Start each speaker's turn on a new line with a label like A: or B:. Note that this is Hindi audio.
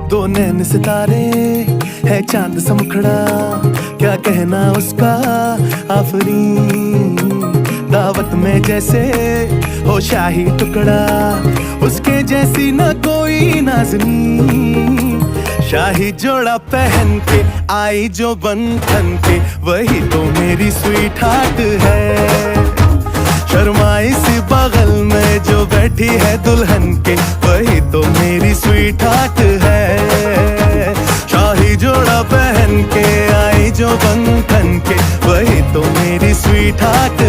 A: दो नैन सितारे है चांद सा मुखड़ा, क्या कहना उसका आफरीन। दावत में जैसे हो शाही टुकड़ा, उसके जैसी न कोई नाज़नीन। शाही जोड़ा पहन के आई जो बंधन के, वही तो मेरी स्वीट हार्ट है। शर्माई सी बगल में जो बैठी है दुल्हन के, वही तो मेरी स्वीट हार्ट है। शाही जोड़ा पहन के आई जो बंधन के, वही तो मेरी स्वीट हार्ट